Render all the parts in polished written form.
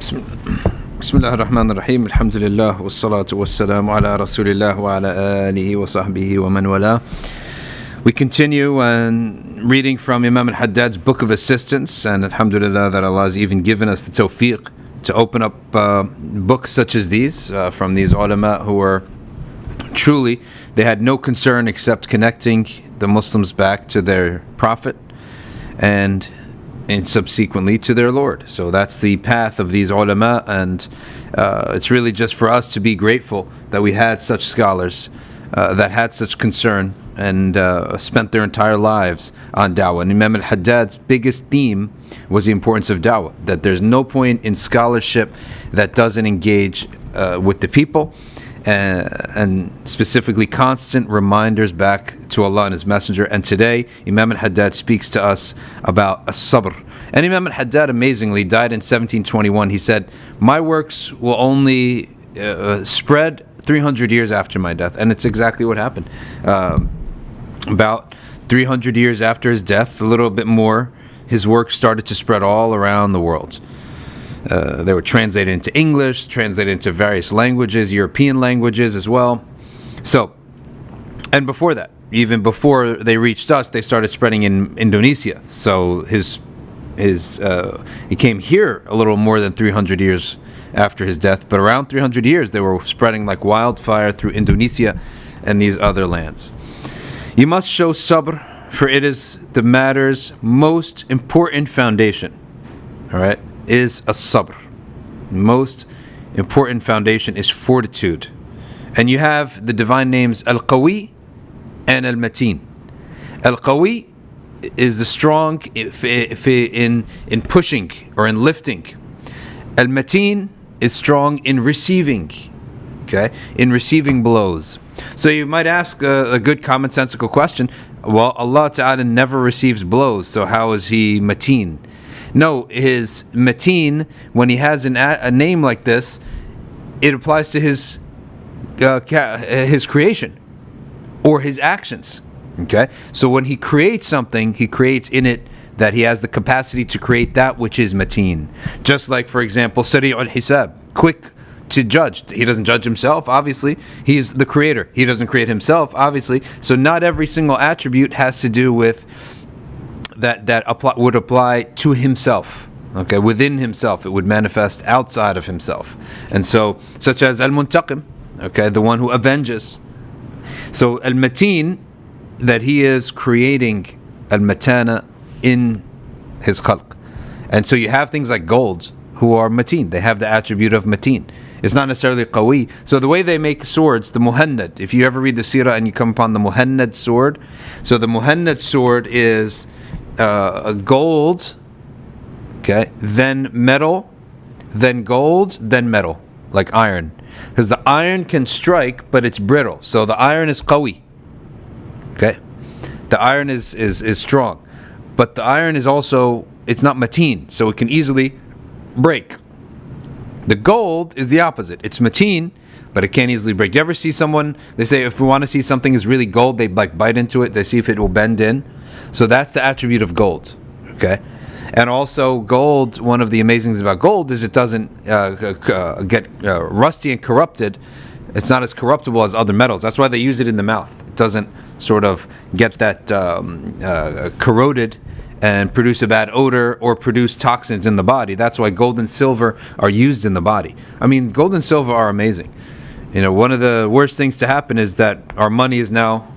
بسم الله الرحمن الرحيم الحمد لله والصلاة والسلام على رسول الله وعلى آله وصحبه ومن والاه. We continue reading from Imam al-Haddad's Book of Assistance, and alhamdulillah that Allah has even given us the tawfiq to open up books such as these from these ulama who were truly, they had no concern except connecting the Muslims back to their Prophet and subsequently to their Lord. So that's the path of these ulama, and it's really just for us to be grateful that we had such scholars that had such concern and spent their entire lives on da'wah. And Imam al-Haddad's biggest theme was the importance of da'wah, that there's no point in scholarship that doesn't engage with the people, and specifically constant reminders back to Allah and His Messenger. And today Imam al-Haddad speaks to us about as-sabr. And Imam al-Haddad amazingly died in 1721. He said, my works will only spread 300 years after my death. And it's exactly what happened. About 300 years after his death, a little bit more, his work started to spread all around the world. They were translated into English, translated into various languages, European languages as well. So, and before that, even before they reached us, they started spreading in Indonesia. So he came here a little more than 300 years after his death, but around 300 years they were spreading like wildfire through Indonesia and these other lands. You must show sabr, for it is the matter's most important foundation. All right, is as-sabr. Most important foundation is fortitude. And you have the divine names Al-Qawi and Al-Mateen. Al-Qawi is the strong in pushing or in lifting. Al-Mateen is strong in receiving, okay, in receiving blows. So you might ask a good commonsensical question, well, Allah Ta'ala never receives blows, so how is He Mateen? No, his Mateen, when he has a name like this, it applies to his creation or his actions. Okay, so when he creates something, he creates in it that he has the capacity to create that which is Mateen. Just like, for example, Sari'ul Hisab, quick to judge. He doesn't judge himself, obviously. He's the creator. He doesn't create himself, obviously. So not every single attribute has to do with would apply to himself. Okay, within himself, it would manifest outside of himself. And so, such as Al-Muntaqim, okay, the one who avenges. So Al-Mateen, that he is creating Al-Matana in his khalq. And so you have things like gold who are Mateen. They have the attribute of Mateen. It's not necessarily Qawi. So the way they make swords, the Muhannad, if you ever read the Sirah and you come upon the Muhannad sword, so the Muhannad sword is a gold, okay, then metal, then gold, then metal, like iron. Because the iron can strike, but it's brittle. So the iron is qawi. Okay? The iron is strong. But the iron is also, it's not mateen, so it can easily break. The gold is the opposite. It's mateen, but it can't easily break. You ever see someone, they say if we want to see something is really gold, they like bite into it, they see if it will bend in. So that's the attribute of gold, okay? And also gold, one of the amazing things about gold is it doesn't get rusty and corrupted. It's not as corruptible as other metals. That's why they use it in the mouth. It doesn't sort of get that corroded and produce a bad odor or produce toxins in the body. That's why gold and silver are used in the body. I mean, gold and silver are amazing. You know, one of the worst things to happen is that our money is now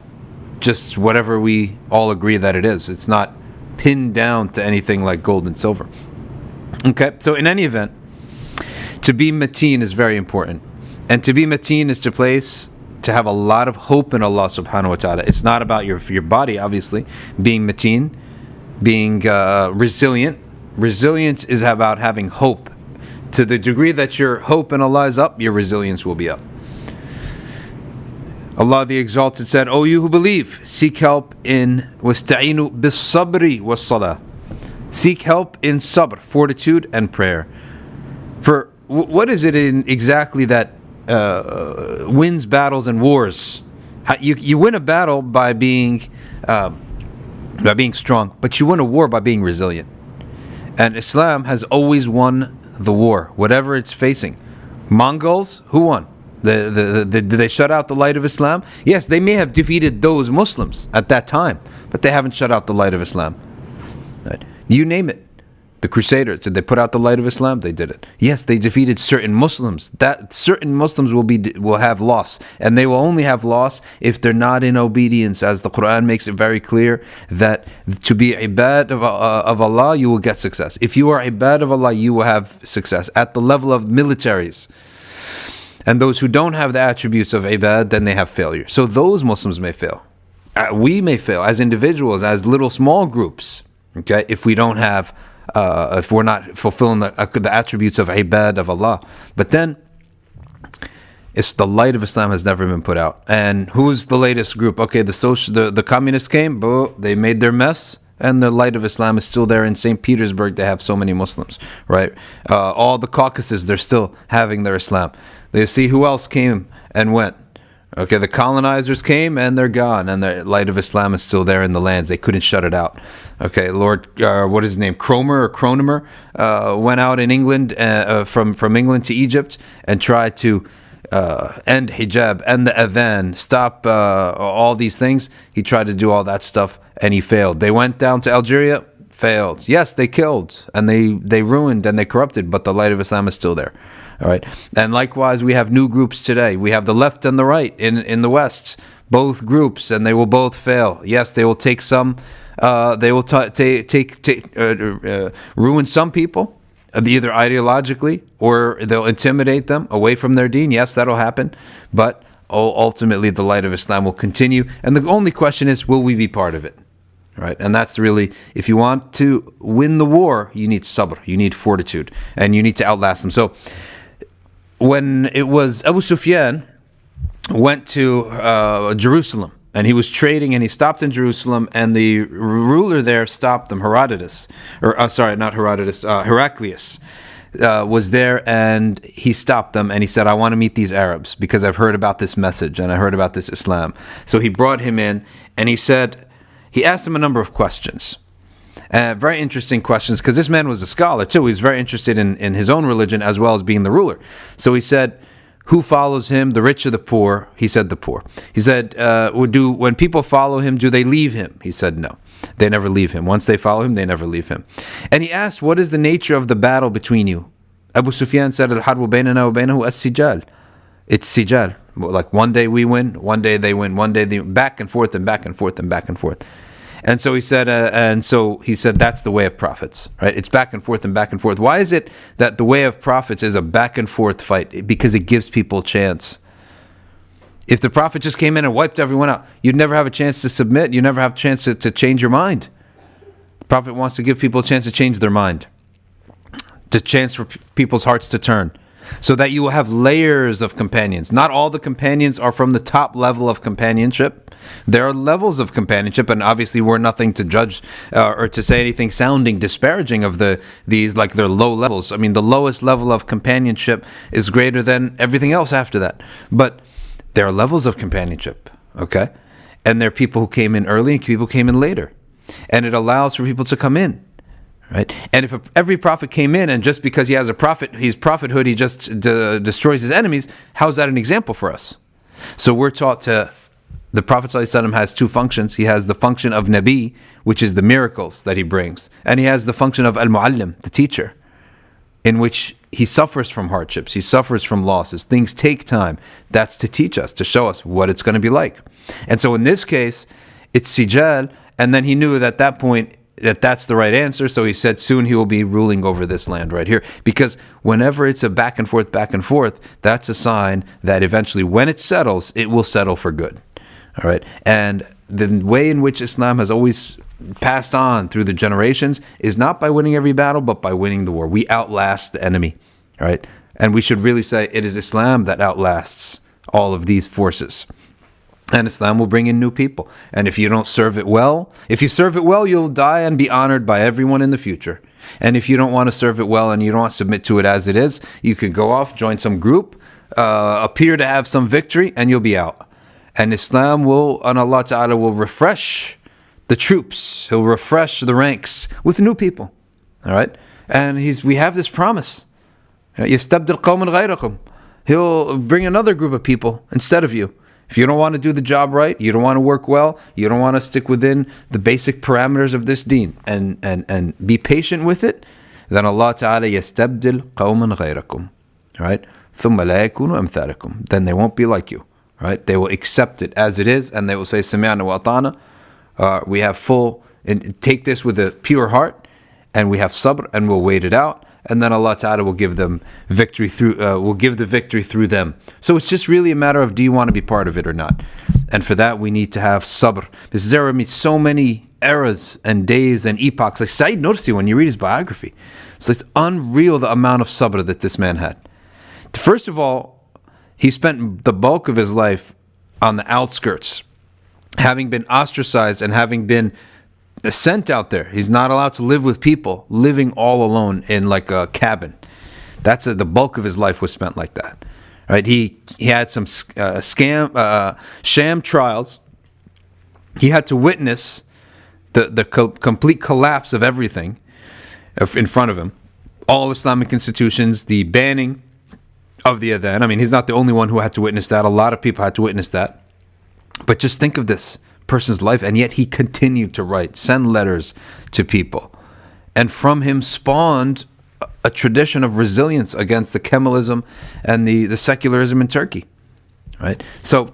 just whatever we all agree that it is. It's not pinned down to anything like gold and silver. Okay, so in any event, to be mateen is very important. And to be mateen is to have a lot of hope in Allah subhanahu wa ta'ala. It's not about your body, obviously, being mateen, being resilient. Resilience is about having hope. To the degree that your hope in Allah is up, your resilience will be up. Allah the Exalted said, O you who believe, seek help in wasta'inu bis-sabri was-salah. Seek help in sabr, fortitude and prayer. For what is it exactly that wins battles and wars? You win a battle by being strong, but you win a war by being resilient. And Islam has always won the war, whatever it's facing. Mongols, who won? Did they shut out the light of Islam? Yes, they may have defeated those Muslims at that time, but they haven't shut out the light of Islam. Right? You name it. The Crusaders, did they put out the light of Islam? They did it. Yes, they defeated certain Muslims. That certain Muslims will have loss, and they will only have loss if they're not in obedience, as the Quran makes it very clear that to be ibad of Allah, you will get success. If you are ibad of Allah, you will have success at the level of militaries. And those who don't have the attributes of ibad, then they have failure. So those Muslims may fail. We may fail as individuals, as little small groups. Okay, if we don't have, if we're not fulfilling the attributes of ibad of Allah. But then, it's the light of Islam has never been put out. And who's the latest group? Okay, the communists came, they made their mess. And the light of Islam is still there. In St. Petersburg, they have so many Muslims, right? All the Caucasus, they're still having their Islam. They see who else came and went. Okay, the colonizers came and they're gone, and the light of Islam is still there in the lands. They couldn't shut it out. Okay, Lord, what is his name? Cromer went out in England, from England to Egypt, and tried to end hijab, end the adhan, stop all these things. He tried to do all that stuff, and he failed. They went down to Algeria, failed. Yes, they killed, and they ruined, and they corrupted, but the light of Islam is still there. All right, and likewise, we have new groups today. We have the left and the right in the West, both groups, and they will both fail. Yes, they will take some, they will ruin some people, either ideologically, or they'll intimidate them away from their deen. Yes, that'll happen, but ultimately, the light of Islam will continue. And the only question is, will we be part of it? Right, and that's really, if you want to win the war, you need sabr, you need fortitude, and you need to outlast them. So, when it was Abu Sufyan went to Jerusalem, and he was trading, and he stopped in Jerusalem, and the ruler there stopped them, Heraclius was there, and he stopped them, and he said, I want to meet these Arabs, because I've heard about this message, and I heard about this Islam. So he brought him in, and he asked him a number of questions. Very interesting questions, because this man was a scholar too. He was very interested in his own religion as well as being the ruler. So he said, who follows him, the rich or the poor? He said, the poor. He said, when people follow him, do they leave him? He said, no. They never leave him. Once they follow him, they never leave him. And he asked, what is the nature of the battle between you? Abu Sufyan said, Al-harbu baynana wa baynahu as-sijal. It's sijal. Like one day we win, one day they win, one day they back and forth and back and forth and back and forth. And so he said, that's the way of prophets, right? It's back and forth and back and forth. Why is it that the way of prophets is a back and forth fight? Because it gives people a chance. If the prophet just came in and wiped everyone out, you'd never have a chance to submit. You never have a chance to change your mind. The prophet wants to give people a chance to change their mind, to chance for people's hearts to turn, so that you will have layers of companions. Not all the companions are from the top level of companionship. There are levels of companionship, and obviously we're nothing to judge or to say anything sounding disparaging of these, like they're low levels. I mean, the lowest level of companionship is greater than everything else after that. But there are levels of companionship, okay? And there are people who came in early and people who came in later. And it allows for people to come in. Right, and if every prophet came in, and just because he has his prophethood, he just destroys his enemies, how's that an example for us? So we're taught the Prophet ﷺ has two functions. He has the function of Nabi, which is the miracles that he brings, and he has the function of Al-Muallim, the teacher, in which he suffers from hardships, he suffers from losses. Things take time. That's to teach us, to show us what it's going to be like. And so in this case, it's Sijal, and then he knew at that point that's the right answer. So he said, soon he will be ruling over this land right here. Because whenever it's a back and forth, that's a sign that eventually when it settles, it will settle for good. All right. And the way in which Islam has always passed on through the generations is not by winning every battle, but by winning the war. We outlast the enemy. All right. And we should really say it is Islam that outlasts all of these forces. And Islam will bring in new people. And if you don't serve it well, you'll die and be honored by everyone in the future. And if you don't want to serve it well and you don't want to submit to it as it is, you could go off, join some group, appear to have some victory, and you'll be out. And Islam and Allah Ta'ala will refresh the troops. He'll refresh the ranks with new people. All right? And we have this promise. يستبدل قوما غيركم. He'll bring another group of people instead of you. If you don't want to do the job right, you don't want to work well, you don't want to stick within the basic parameters of this deen and be patient with it, then Allah Ta'ala يستبدل قوما غيركم. Right? ثم لا يكونوا أمثالكم. Then they won't be like you. Right? They will accept it as it is, and they will say سمعنا وأطعنا. We have full, and take this with a pure heart, and we have sabr, and we'll wait it out. And then Allah Ta'ala will give them victory will give the victory through them. So it's just really a matter of, do you want to be part of it or not? And for that, we need to have sabr. Because there are so many eras and days and epochs. Like Said Nursi, when you read his biography, so it's unreal the amount of sabr that this man had. First of all, he spent the bulk of his life on the outskirts, having been ostracized and having been sent out there. He's not allowed to live with people, living all alone in like a cabin. That's the bulk of his life was spent like that. Right? He had some sham trials. He had to witness the complete collapse of everything in front of him. All Islamic institutions, the banning of the adhan. I mean, he's not the only one who had to witness that. A lot of people had to witness that. But just think of this person's life, and yet he continued to write, send letters to people, and from him spawned a tradition of resilience against the Kemalism and the secularism in Turkey. Right? So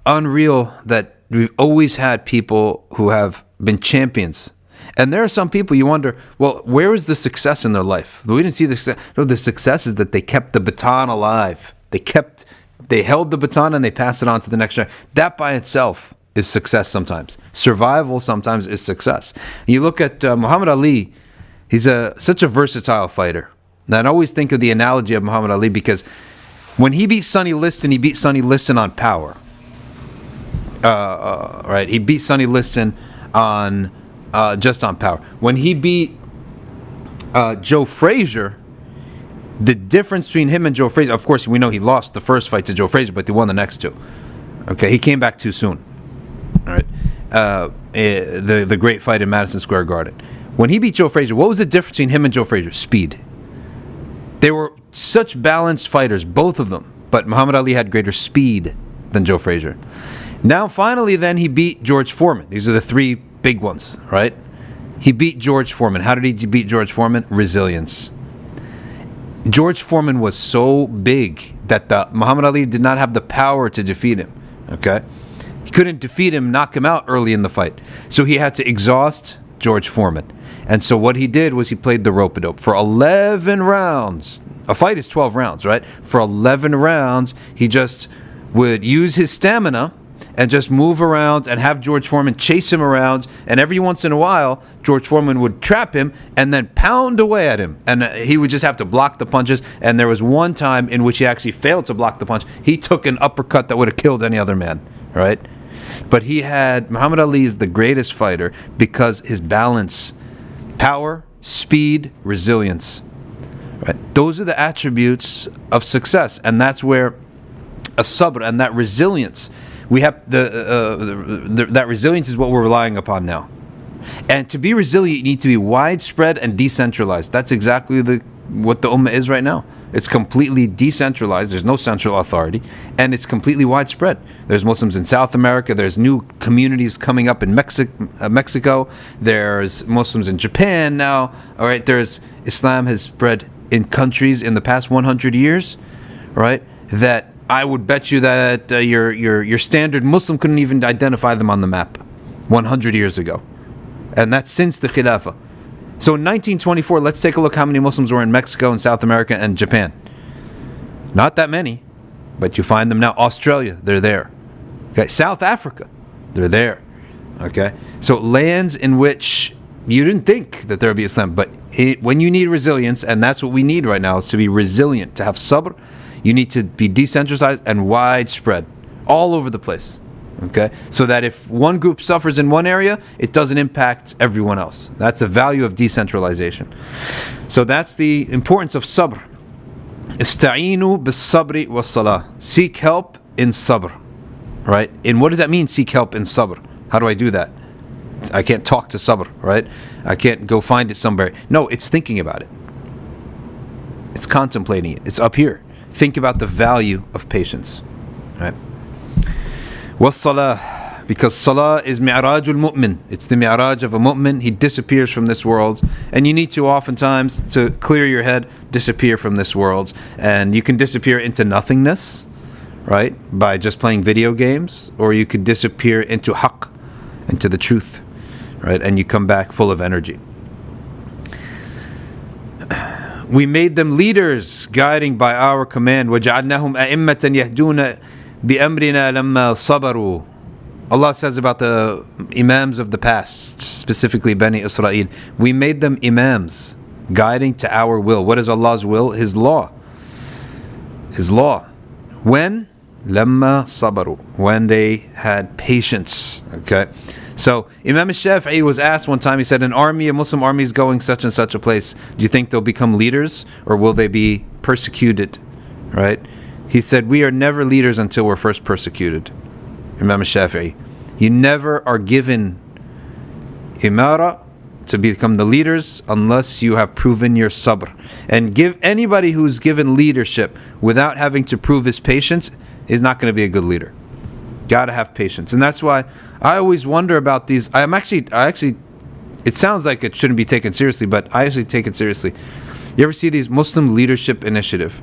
unreal that we've always had people who have been champions. And there are some people you wonder, well, where is the success in their life? We didn't see the success. No, the success is that they kept the baton alive. They held the baton and they passed it on to the next generation. That by itself is success sometimes. Survival sometimes is success. You look at Muhammad Ali, he's such a versatile fighter. And I always think of the analogy of Muhammad Ali because when he beat Sonny Liston, he beat Sonny Liston on power. Right? He beat Sonny Liston on just on power. When he beat Joe Frazier, the difference between him and Joe Frazier, of course, we know he lost the first fight to Joe Frazier, but they won the next two. Okay, he came back too soon. All right, the great fight in Madison Square Garden. When he beat Joe Frazier, what was the difference between him and Joe Frazier? Speed. They were such balanced fighters, both of them, but Muhammad Ali had greater speed than Joe Frazier. Now, finally, then he beat George Foreman. These are the three big ones, right? He beat George Foreman. How did he beat George Foreman? Resilience. George Foreman was so big that Muhammad Ali did not have the power to defeat him. Okay? He couldn't defeat him, knock him out early in the fight. So he had to exhaust George Foreman. And so what he did was he played the rope-a-dope for 11 rounds. A fight is 12 rounds, right? For 11 rounds, he just would use his stamina and just move around and have George Foreman chase him around. And every once in a while, George Foreman would trap him and then pound away at him. And he would just have to block the punches. And there was one time in which he actually failed to block the punch. He took an uppercut that would have killed any other man, right? But Muhammad Ali is the greatest fighter because his balance, power, speed, resilience, right? Those are the attributes of success. And that's where a sabr and that resilience, we have that resilience is what we're relying upon now. And to be resilient, you need to be widespread and decentralized. That's exactly what the ummah is right now. It's completely decentralized. There's no central authority, and it's completely widespread. There's Muslims in South America. There's new communities coming up in Mexico. There's Muslims in Japan now. All right. Islam has spread in countries in the past 100 years, right? That I would bet you that your standard Muslim couldn't even identify them on the map 100 years ago. And that's since the Khilafah. So in 1924, let's take a look how many Muslims were in Mexico and South America and Japan. Not that many, but you find them now. Australia, they're there. Okay, South Africa, they're there. Okay, so lands in which you didn't think that there would be Islam, but when you need resilience, and that's what we need right now, is to be resilient, to have sabr. You need to be decentralized and widespread, all over the place. Okay, so that if one group suffers in one area, it doesn't impact everyone else. That's a value of decentralization. So that's the importance of sabr. Ista'inu bis-sabri was-salah. Seek help in sabr. Right? And what does that mean, seek help in sabr? How do I do that? I can't talk to sabr, right? I can't go find it somewhere. No, it's thinking about it. It's contemplating it. It's up here. Think about the value of patience. Right? وَالصَّلَاةِ, because salah is mi'rajul mu'min. It's the mi'raj of a mu'min. He disappears from this world. And you need to oftentimes, to clear your head, disappear from this world. And you can disappear into nothingness, right, by just playing video games. Or you could disappear into haqq, into the truth, right? And you come back full of energy. We made them leaders, guiding by our command. وَجَعَلْنَاهُمْ أَئِمَّةً يَهْدُونَ بِأَمْرِنَا لَمَّا صَبَرُوا. Allah says about the imams of the past, specifically Bani Israel, we made them imams, guiding to our will. What is Allah's will? His law. His law. When? لَمَّا صَبَرُوا. When they had patience. Okay? So Imam al-Shafi'i was asked one time, he said, a Muslim army is going such and such a place. Do you think they'll become leaders or will they be persecuted? Right? He said, we are never leaders until we're first persecuted. Imam al-Shafi'i. You never are given imara to become the leaders unless you have proven your sabr. And give anybody who's given leadership without having to prove his patience is not going to be a good leader. Gotta have patience. And that's why I always wonder about these. I actually, it sounds like it shouldn't be taken seriously, but I actually take it seriously. You ever see these Muslim leadership initiative?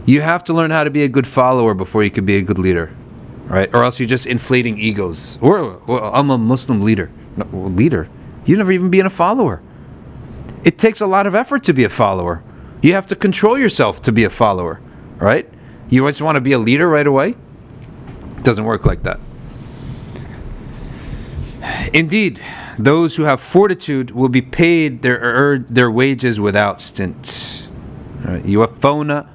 You have to learn how to be a good follower before you could be a good leader, right? Or else you're just inflating egos. Or I'm a Muslim leader. No, leader? You've never even been a follower. It takes a lot of effort to be a follower. You have to control yourself to be a follower, right? You just want to be a leader right away? It doesn't work like that. Indeed, those who have fortitude will be paid their wages without stint. يُوَفَّوْنَ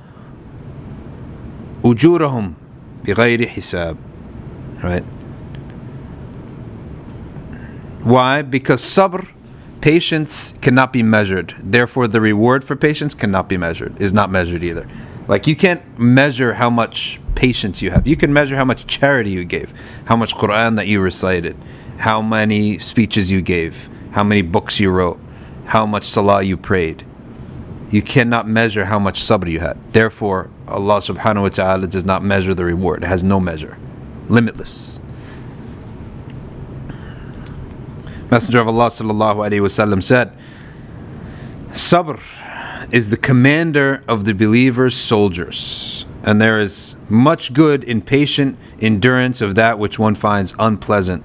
أُجُورَهُمْ بِغَيْرِ حِسَابٍ. Right? Why? Because sabr, patience, cannot be measured. Therefore, the reward for patience cannot be measured. Is not measured either. Like, you can't measure how much patience you have. You can measure how much charity you gave, how much Quran that you recited, how many speeches you gave, how many books you wrote, how much salah you prayed. You cannot measure how much sabr you had. Therefore, Allah subhanahu wa ta'ala does not measure the reward. It has no measure. Limitless. Messenger of Allah sallallahu alaihi wasallam said, sabr is the commander of the believers' soldiers, and there is much good in patient endurance of that which one finds unpleasant.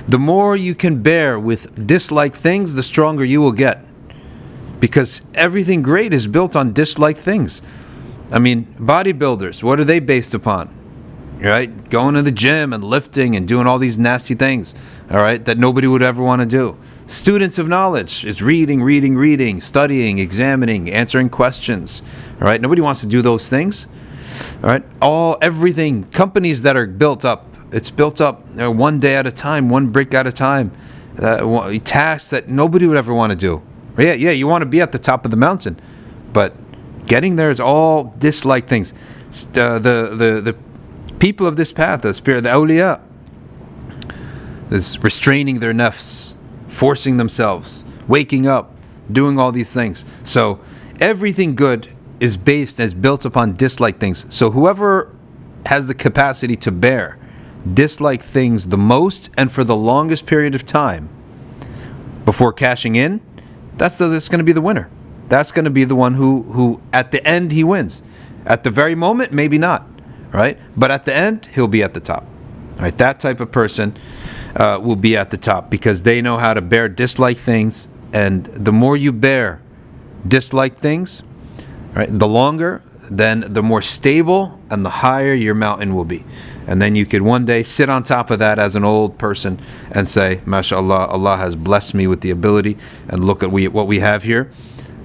The more you can bear with disliked things, the stronger you will get, because everything great is built on disliked things. I mean, bodybuilders, what are they based upon? Right? Going to the gym and lifting and doing all these nasty things, all right, that nobody would ever want to do. Students of knowledge is reading, studying, examining, answering questions. All right, nobody wants to do those things. All right, everything, companies that are built up, it's built up one day at a time, one brick at a time. Tasks that nobody would ever want to do. Yeah, you want to be at the top of the mountain, but getting there is all disliked things. The people of this path, the spirit, the awliya, is restraining their nafs, forcing themselves, waking up, doing all these things. So everything good is built upon disliked things. So whoever has the capacity to bear disliked things the most and for the longest period of time before cashing in, that's going to be the winner. That's going to be the one who at the end he wins. At the very moment, maybe not, right? But at the end, he'll be at the top. Right? That type of person will be at the top because they know how to bear disliked things, and the more you bear disliked things, right, the longer, then the more stable and the higher your mountain will be. And then you could one day sit on top of that as an old person and say, MashaAllah, Allah has blessed me with the ability, and look at what we have here.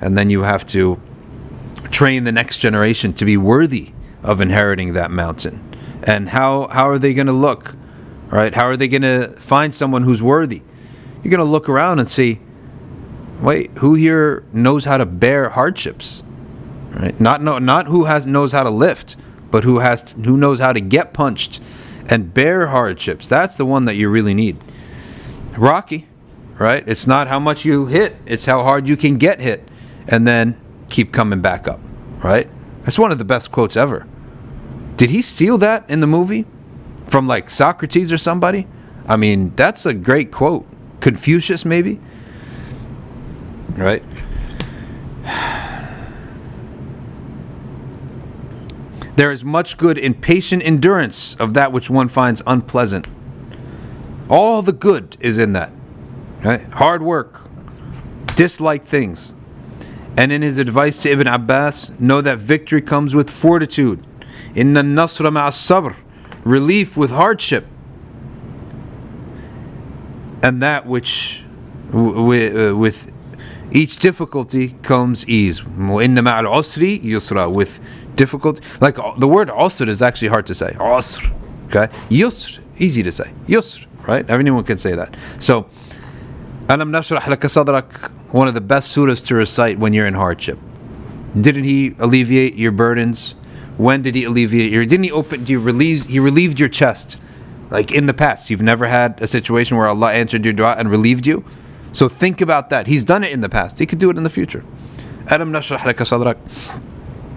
And then you have to train the next generation to be worthy of inheriting that mountain. And how are they going to look? Right? How are they going to find someone who's worthy? You're going to look around and see, wait, who here knows how to bear hardships? Right? Not who knows how to lift, but who knows how to get punched and bear hardships. That's the one that you really need. Rocky, right? It's not how much you hit, it's how hard you can get hit. And then keep coming back up, right? That's one of the best quotes ever. Did he steal that in the movie from like Socrates or somebody? I mean, that's a great quote. Confucius, maybe? Right? There is much good in patient endurance of that which one finds unpleasant. All the good is in that. Right? Hard work, dislike things. And in his advice to Ibn Abbas, know that victory comes with fortitude. Inna nasra ma'a sabr, relief with hardship. And that which with each difficulty comes ease. Inna ma'al usri yusra, with difficulty. Like the word usr is actually hard to say. Usr, okay? Yusr, easy to say. Yusr, right? Everyone can say that. So, Alam nashrah laka sadrak, one of the best surahs to recite when you're in hardship. Didn't he alleviate your burdens? When did he alleviate your? Didn't he open? He relieved your chest, like in the past. You've never had a situation where Allah answered your dua and relieved you. So think about that. He's done it in the past. He could do it in the future. Alam nashrah laka sadrak,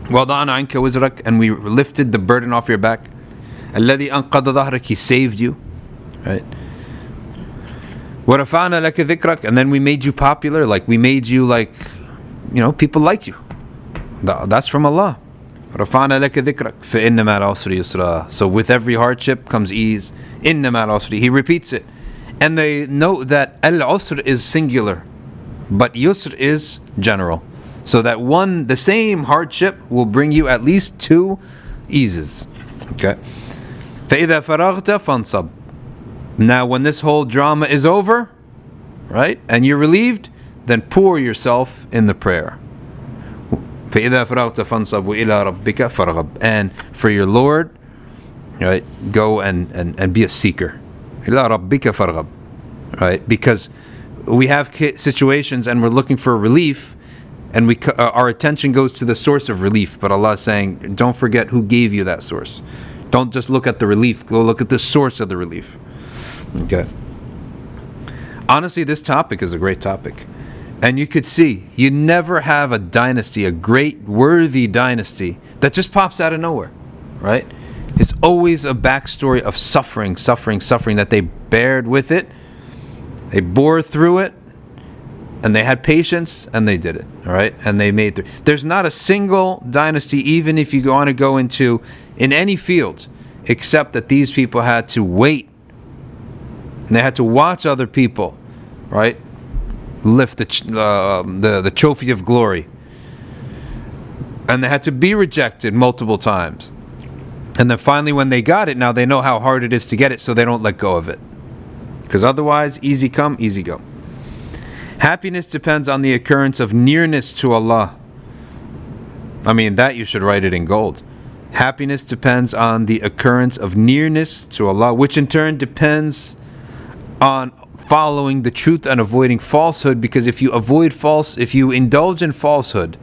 wada'na anka wizrak, and we lifted the burden off your back. Alladhi anqadha dhahrak, he saved you, right? وَرَفَعْنَا لَكَ ذِكْرَكَ, and then we made you popular, like we made you like, people like you. That's from Allah. رَفَعْنَا لَكَ ذِكْرَكَ فَإِنَّ مَعَ الْعُسْرِ يُسْرًا. So with every hardship comes ease. إِنَّ مَعَ الْعُسْرِ. He repeats it. And they note that al-usr is singular, but yusr is general. So that the same hardship will bring you at least 2 eases. Okay. فَإِذَا فَرَغْتَ فَانْصَبْ. Now when this whole drama is over, right, and you're relieved, then pour yourself in the prayer. فَإِذَا فَرَغْتَ فَانْصَبْ وَإِلَىٰ رَبِّكَ فَارْغَب. And for your Lord, right, go and be a seeker. إِلَىٰ رَبِّكَ فَارْغَب. Right, because we have situations and we're looking for relief, and our attention goes to the source of relief, but Allah is saying, don't forget who gave you that source. Don't just look at the relief, go look at the source of the relief. Okay. Honestly, this topic is a great topic. And you could see, you never have a dynasty, a great, worthy dynasty, that just pops out of nowhere, right? It's always a backstory of suffering, that they bared with it, they bore through it, and they had patience, and they did it, all right? And they made it. There's not a single dynasty, even if you want to go into, in any field, except that these people had to wait. And they had to watch other people, right, lift the trophy of glory. And they had to be rejected multiple times. And then finally when they got it, now they know how hard it is to get it, so they don't let go of it. Because otherwise, easy come, easy go. Happiness depends on the occurrence of nearness to Allah. I mean, that you should write it in gold. Happiness depends on the occurrence of nearness to Allah, which in turn depends on following the truth and avoiding falsehood. Because if you indulge in falsehood,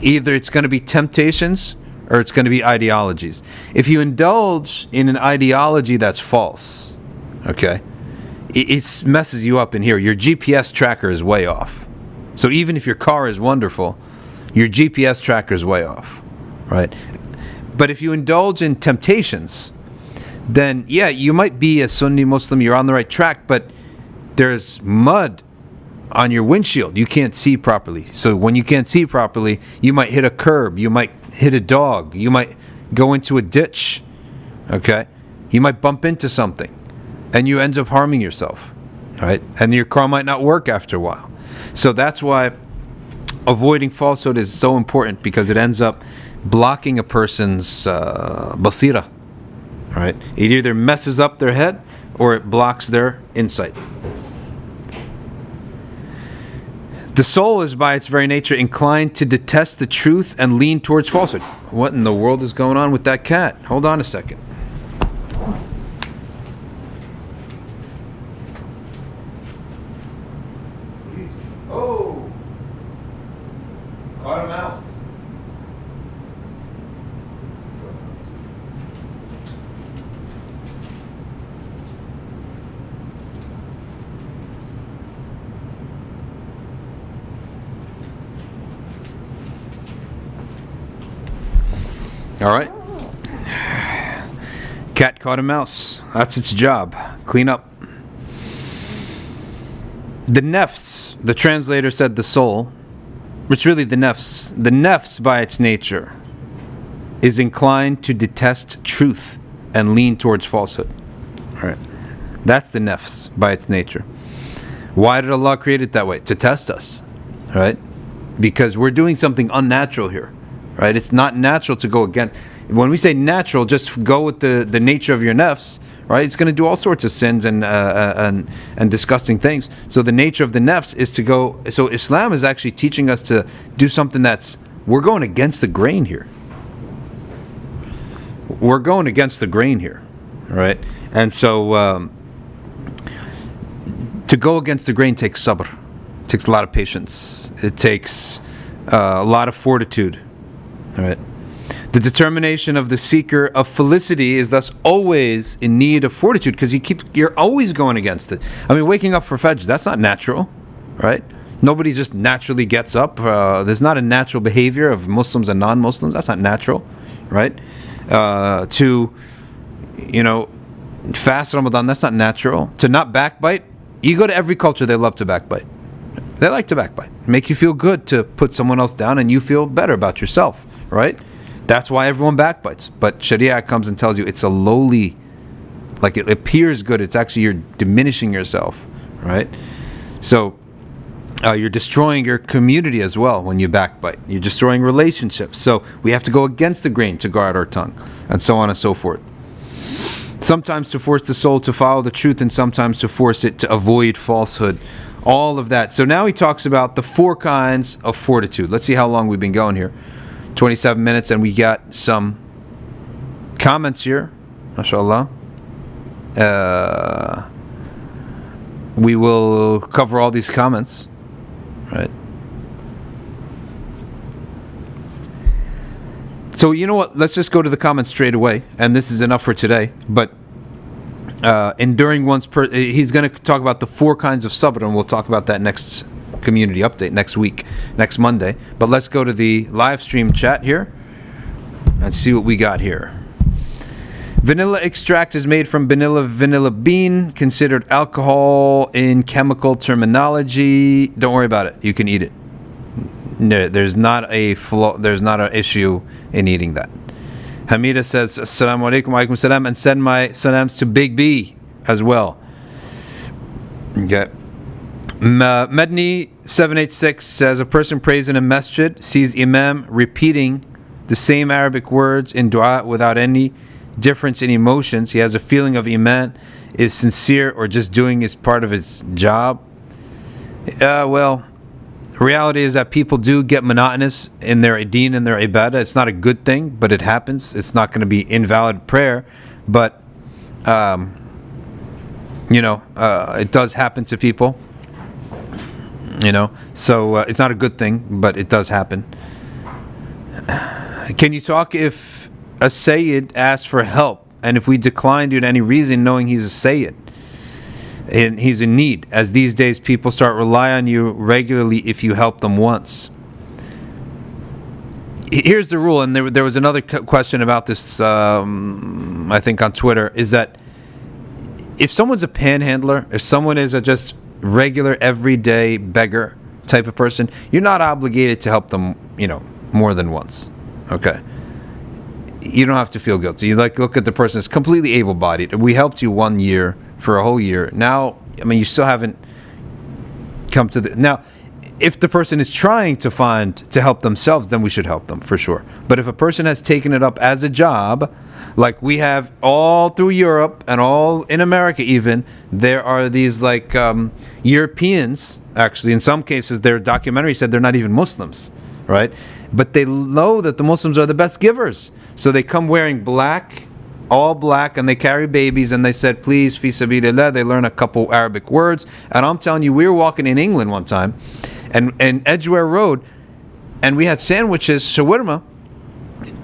either it's going to be temptations or it's going to be ideologies. If you indulge in an ideology that's false, okay, it messes you up in here. Your GPS tracker is way off. So even if your car is wonderful, your GPS tracker is way off, right? But if you indulge in temptations, then yeah, you might be a Sunni Muslim, you're on the right track, but there's mud on your windshield. You can't see properly. So when you can't see properly, you might hit a curb, you might hit a dog, you might go into a ditch, okay? You might bump into something, and you end up harming yourself, right? And your car might not work after a while. So that's why avoiding falsehood is so important, because it ends up blocking a person's basira. Right? It either messes up their head or it blocks their insight. The soul is by its very nature inclined to detest the truth and lean towards falsehood. What in the world is going on with that cat? Hold on a second. Oh! Caught a mouse. All right. Cat caught a mouse. That's its job. Clean up. The nefs, the translator said the soul. It's really the nefs. The nefs, by its nature, is inclined to detest truth and lean towards falsehood. All right. That's the nefs by its nature. Why did Allah create it that way? To test us. Right? Because we're doing something unnatural here. Right? It's not natural to go against. When we say natural, just go with the nature of your nefs. Right? It's going to do all sorts of sins and disgusting things. So the nature of the nefs is to go. So Islam is actually teaching us to do something we're going against the grain here. We're going against the grain here, right? And so to go against the grain takes sabr, takes a lot of patience. It takes a lot of fortitude, right? The determination of the seeker of felicity is thus always in need of fortitude because you're always going against it. I mean, waking up for Fajr, that's not natural, right? Nobody just naturally gets up. There's not a natural behavior of Muslims and non-Muslims. That's not natural, right? To fast Ramadan, that's not natural. To not backbite, you go to every culture, they love to backbite. They like to backbite. Make you feel good to put someone else down and you feel better about yourself, right? That's why everyone backbites. But Sharia comes and tells you it's a lowly, like it appears good, it's actually you're diminishing yourself, right? So you're destroying your community as well when you backbite. You're destroying relationships. So we have to go against the grain to guard our tongue, and so on and so forth. Sometimes to force the soul to follow the truth, and sometimes to force it to avoid falsehood. All of that. So now he talks about the 4 kinds of fortitude. Let's see how long we've been going here. 27 minutes, and we got some comments here. MashaAllah. We will cover all these comments. Right. So you know what? Let's just go to the comments straight away, and this is enough for today. But enduring he's going to talk about the 4 kinds of sabr, and we'll talk about that next community update next week, next Monday. But let's go to the live stream chat here and see what we got here. Vanilla extract is made from vanilla bean, considered alcohol in chemical terminology. Don't worry about it. You can eat it. No, there's not an issue in eating that. Hamida says, Assalamu alaikum, wa alaikum salam, and send my salams to Big B as well. Okay. Medni 786 says, a person prays in a masjid, sees Imam repeating the same Arabic words in dua without any difference in emotions. He has a feeling of Iman, is sincere, or just doing his part of his job. Well, reality is that people do get monotonous in their deen and their ibadah. It's not a good thing, but it happens. It's not going to be invalid prayer, but it does happen to people. So it's not a good thing, but it does happen. Can you talk if a Sayyid asks for help, and if we decline due to any reason, knowing he's a Sayyid and he's in need, as these days people start rely on you regularly if you help them once? Here's the rule, and there was another question about this, I think on Twitter, is that if someone's a panhandler, if someone is a just regular everyday beggar type of person, you're not obligated to help them, more than once. Okay. You don't have to feel guilty. You look at the person as completely able-bodied. We helped you 1 year for a whole year. Now, you still haven't come to now. If the person is trying to help themselves, then we should help them for sure. But if a person has taken it up as a job, like we have all through Europe and all in America even, there are these Europeans, actually in some cases their documentary said they're not even Muslims, right? But they know that the Muslims are the best givers. So they come wearing black, all black, and they carry babies, and they said, please, fi sabilillah. They learn a couple Arabic words. And I'm telling you, we were walking in England one time, and Edgware Road, and we had sandwiches, shawarma.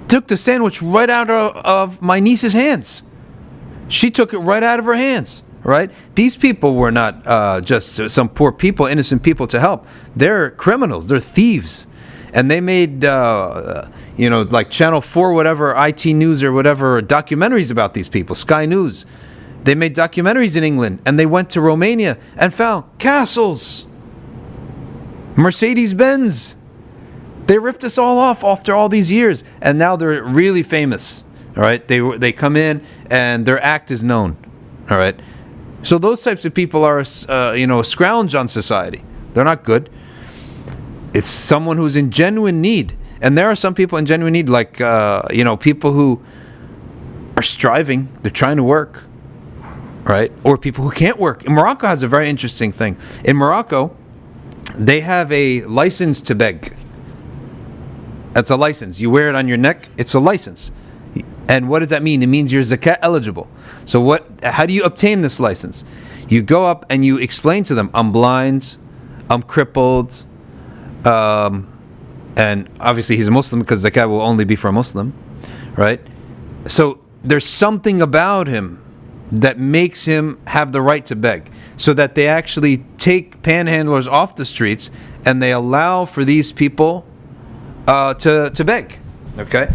Took the sandwich right out of my niece's hands. She took it right out of her hands, right? These people were not just some poor people, innocent people to help. They're criminals. They're thieves. and they made like Channel 4, whatever, IT News or whatever, documentaries about these people. Sky News, they made documentaries in England, and they went to Romania and found castles, Mercedes-Benz. They ripped us all off after all these years, and now they're really famous. All right, they come in and their act is known. All right, so those types of people are a scrounge on society. They're not good. It's someone who's in genuine need, and there are some people in genuine need, like people who are striving. They're trying to work, right? Or people who can't work. Morocco has a very interesting thing. In Morocco, they have a license to beg. That's a license. You wear it on your neck. It's a license. And what does that mean? It means you're zakat eligible. So how do you obtain this license? You go up and you explain to them, I'm blind, I'm crippled, and obviously he's a Muslim because zakat will only be for a Muslim, right? So there's something about him that makes him have the right to beg, so that they actually take panhandlers off the streets and they allow for these people to beg, okay?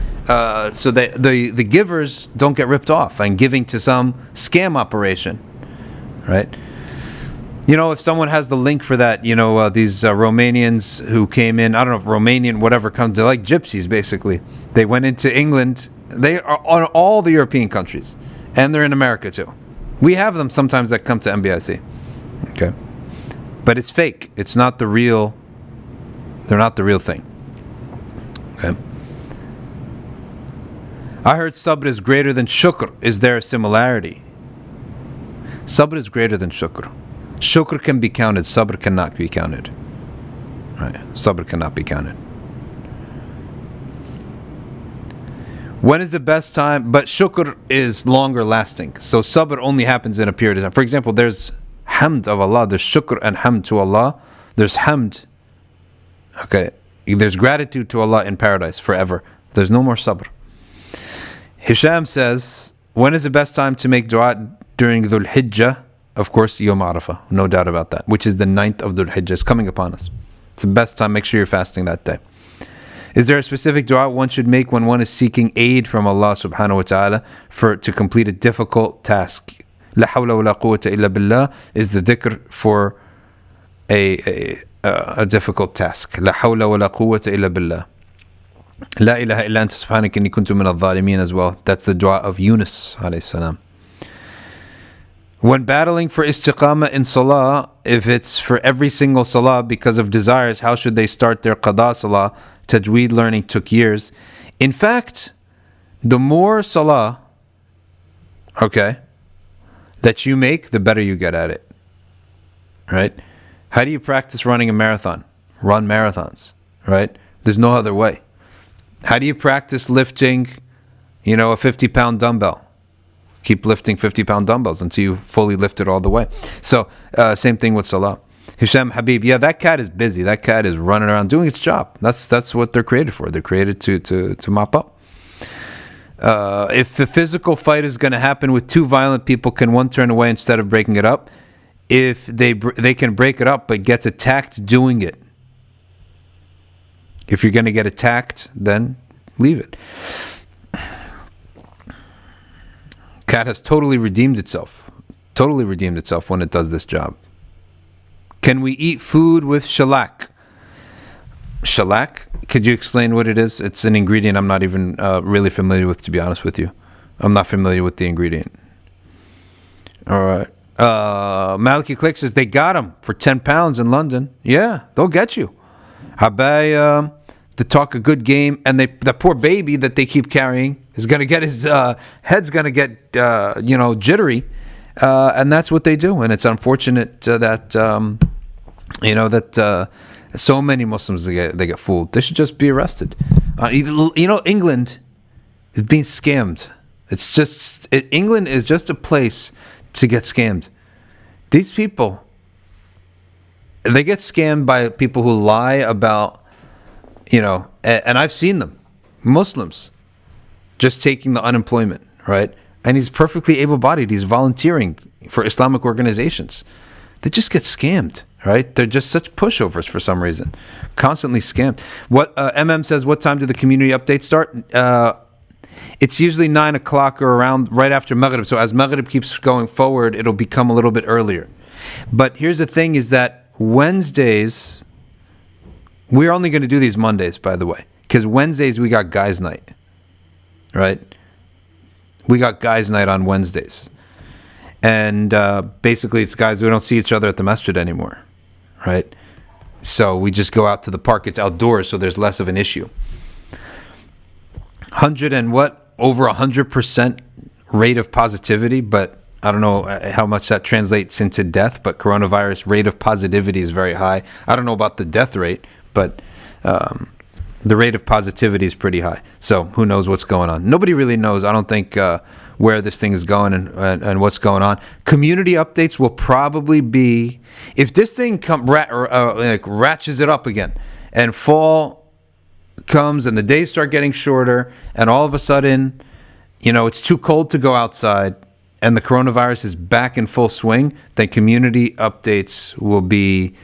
So that the givers don't get ripped off and giving to some scam operation, right? If someone has the link for that, these Romanians who came in, I don't know if Romanian, whatever comes, they're like gypsies, basically. They went into England. They are on all the European countries, and they're in America too. We have them sometimes that come to MBIC, okay? But it's fake. It's not the real, they're not the real thing, okay? I heard sabr is greater than shukr. Is there a similarity? Sabr is greater than shukr. Shukr can be counted, sabr cannot be counted. Right? Sabr cannot be counted. When is the best time? But shukr is longer lasting. So sabr only happens in a period of time. For example, there's hamd of Allah. There's shukr and hamd to Allah. There's hamd. Okay. There's gratitude to Allah in paradise forever. There's no more sabr. Hisham says, when is the best time to make dua during Dhul Hijjah? Of course, Yom Arafah, no doubt about that, which is the 9th of Dhul Hijjah. It's coming upon us. It's the best time. Make sure you're fasting that day. Is there a specific dua one should make when one is seeking aid from Allah subhanahu wa ta'ala to complete a difficult task? La hawla wa la quwwata illa billah is the dhikr for a difficult task. La hawla wa la quwwata illa billah. La ilaha illa anta subhanaka inni kuntu min adh-dhalimin as well. That's the dua of Yunus alayhi salam. When battling for istiqamah in salah, if it's for every single salah because of desires, how should they start their qada salah? Tajweed learning took years. In fact, the more salah, okay, that you make, the better you get at it. Right? How do you practice running a marathon? Run marathons, right? There's no other way. How do you practice lifting, a 50-pound dumbbell? Keep lifting 50-pound dumbbells until you fully lift it all the way. So, same thing with salah. Hisham Habib, yeah, that cat is busy. That cat is running around doing its job. That's what they're created for. They're created to mop up. If the physical fight is going to happen with two violent people, can one turn away instead of breaking it up? If they can break it up, but gets attacked doing it. If you're going to get attacked, then leave it. Cat has totally redeemed itself when it does this job. Can we eat food with shellac? Shellac? Could you explain what it is? It's an ingredient I'm not even really familiar with, to be honest with you. I'm not familiar with the ingredient. All right. Maliki Click says they got him for £10 in London. Yeah, they'll get you. Habay, to talk a good game, and the poor baby that they keep carrying is going to get his head's going to get jittery, and that's what they do. And it's unfortunate that so many Muslims they get fooled. They should just be arrested. England is being scammed. England is just a place to get scammed. These people, they get scammed by people who lie about, and I've seen them, Muslims, just taking the unemployment, right? And he's perfectly able-bodied. He's volunteering for Islamic organizations. They just get scammed. right? They're just such pushovers for some reason, constantly scammed. What MM says, what time do the community updates start? It's usually 9 o'clock or around right after Maghrib. So as Maghrib keeps going forward, it'll become a little bit earlier. But here's the thing is that Wednesdays, we're only going to do these Mondays, by the way, because Wednesdays we got guys' night, right? We got guys' night on Wednesdays. And basically it's guys, we don't see each other at the masjid anymore, right? So we just go out to the park. It's outdoors, so there's less of an issue. 100 and what? Over 100% rate of positivity, but I don't know how much that translates into death, but coronavirus rate of positivity is very high. I don't know about the death rate, but the rate of positivity is pretty high. So who knows what's going on? Nobody really knows, I don't think, where this thing is going and what's going on. Community updates will probably be, if this thing ratchets it up again and fall comes and the days start getting shorter and all of a sudden, it's too cold to go outside and the coronavirus is back in full swing, then community updates will be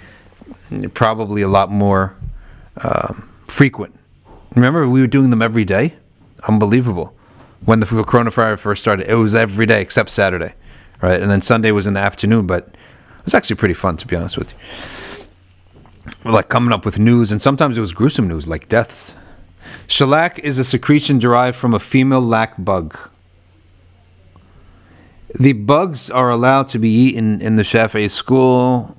probably a lot more frequent. Remember, we were doing them every day? Unbelievable. When the coronavirus first started, it was every day except Saturday, right? And then Sunday was in the afternoon, but it was actually pretty fun, to be honest with you. Like coming up with news, and sometimes it was gruesome news, like deaths. Shellac is a secretion derived from a female lac bug. The bugs are allowed to be eaten in the Shafi'i school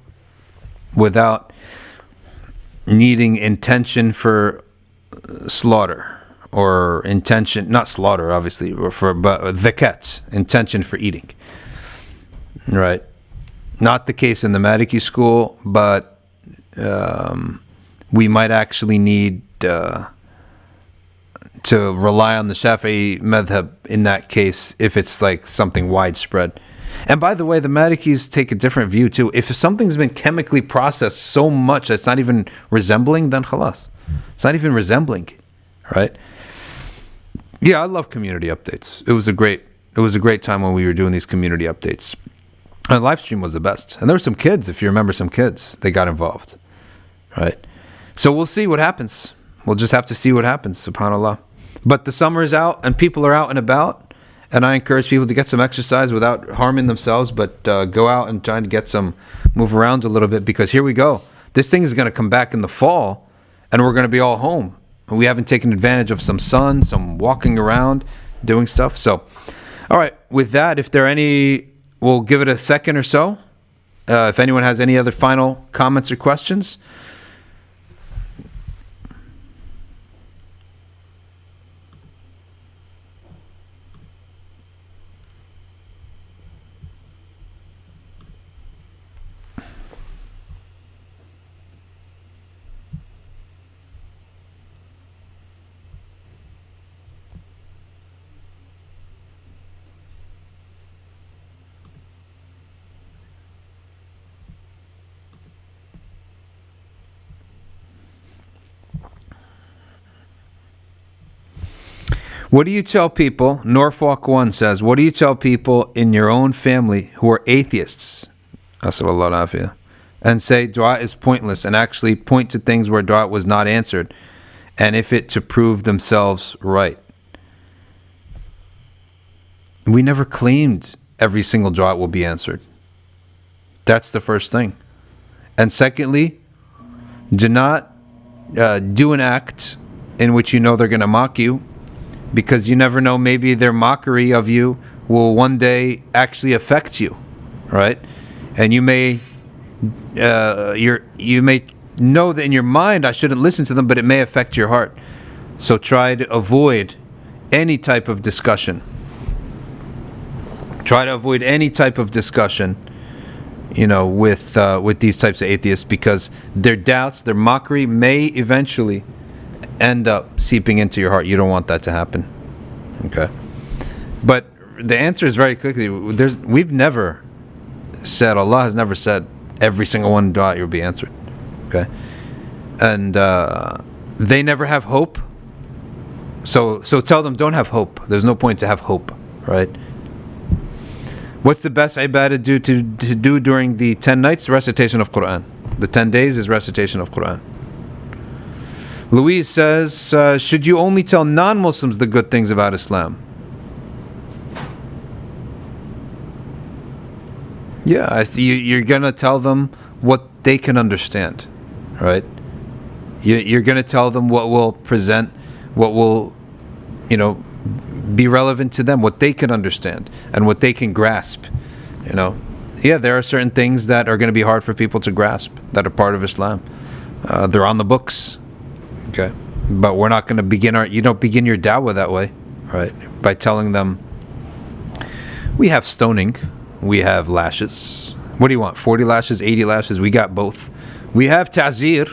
without needing intention for slaughter, or intention, not slaughter, obviously, but dhakat, intention for eating. Right? Not the case in the Maliki school, but we might actually need to rely on the Shafi'i madhab in that case if it's like something widespread. And by the way, the Malikis take a different view too. If something's been chemically processed so much that it's not even resembling, then khalas. It's not even resembling, right? Yeah, I love community updates. It was a great time when we were doing these community updates. And live stream was the best. And there were some kids, if you remember, some kids, they got involved, right? So we'll see what happens. We'll just have to see what happens, subhanAllah. But the summer is out and people are out and about. And I encourage people to get some exercise without harming themselves, but go out and try to get move around a little bit, because here we go. This thing is going to come back in the fall and we're going to be all home. And we haven't taken advantage of some sun, some walking around, doing stuff. So, all right, with that, if there are any, we'll give it a second or so. If anyone has any other final comments or questions. What do you tell people, Norfolk 1 says, what do you tell people in your own family who are atheists, and say dua is pointless, and actually point to things where dua was not answered, and if it to prove themselves right? We never claimed every single dua will be answered. That's the first thing. And secondly, do not do an act in which you know they're going to mock you, because you never know, maybe their mockery of you will one day actually affect you, right? And you may you may know that in your mind I shouldn't listen to them, but it may affect your heart. So try to avoid any type of discussion. Try to avoid any type of discussion, with these types of atheists, because their doubts, their mockery may eventually end up seeping into your heart. You don't want that to happen. Okay? But the answer is very quickly, we've never said, Allah has never said every single one dua will be answered. Okay? And they never have hope. So tell them, don't have hope. There's no point to have hope, right? What's the best ibadah to do during the 10 nights? The recitation of Quran. The 10 days is recitation of Quran. Louise says, should you only tell non-Muslims the good things about Islam? Yeah, I see. You're going to tell them what they can understand, right? You're going to tell them what will present, what will, be relevant to them, what they can understand and what they can grasp, Yeah, there are certain things that are going to be hard for people to grasp that are part of Islam. They're on the books, okay? But we're not going to you don't begin your da'wah that way, right? By telling them, we have stoning, we have lashes. What do you want, 40 lashes, 80 lashes? We got both. We have ta'zir,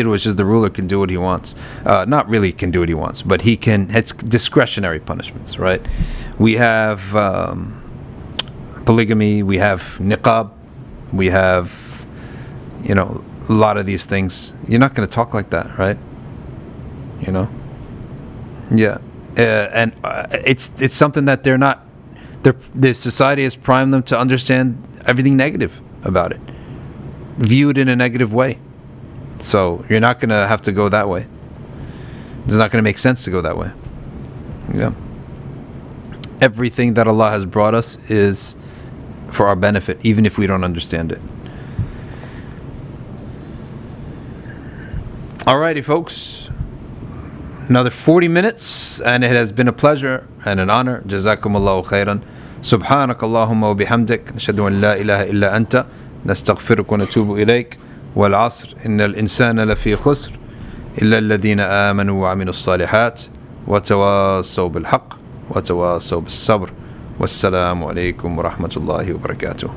which is the ruler can do what he wants. Not really can do what he wants, but it's discretionary punishments, right? We have polygamy, we have niqab, we have, a lot of these things. You're not going to talk like that, right? Yeah. And it's something that they're not, the society has primed them to understand everything negative about it, viewed in a negative way. So you're not going to have to go that way. It's not going to make sense to go that way. Yeah. Everything that Allah has brought us is for our benefit, even if we don't understand it. Alrighty, folks. Another 40 minutes, and it has been a pleasure and an honor. Jazakumullahu khairan. سبحانك اللهم وبحمدك نشهد أن لا إله إلا أنت نستغفرك ونتوب إليك والعصر إن الإنسان لفي خسر إلا الذين آمنوا وعملوا الصالحات وتواصوا بالحق وتواصوا بالصبر والسلام عليكم ورحمة الله وبركاته.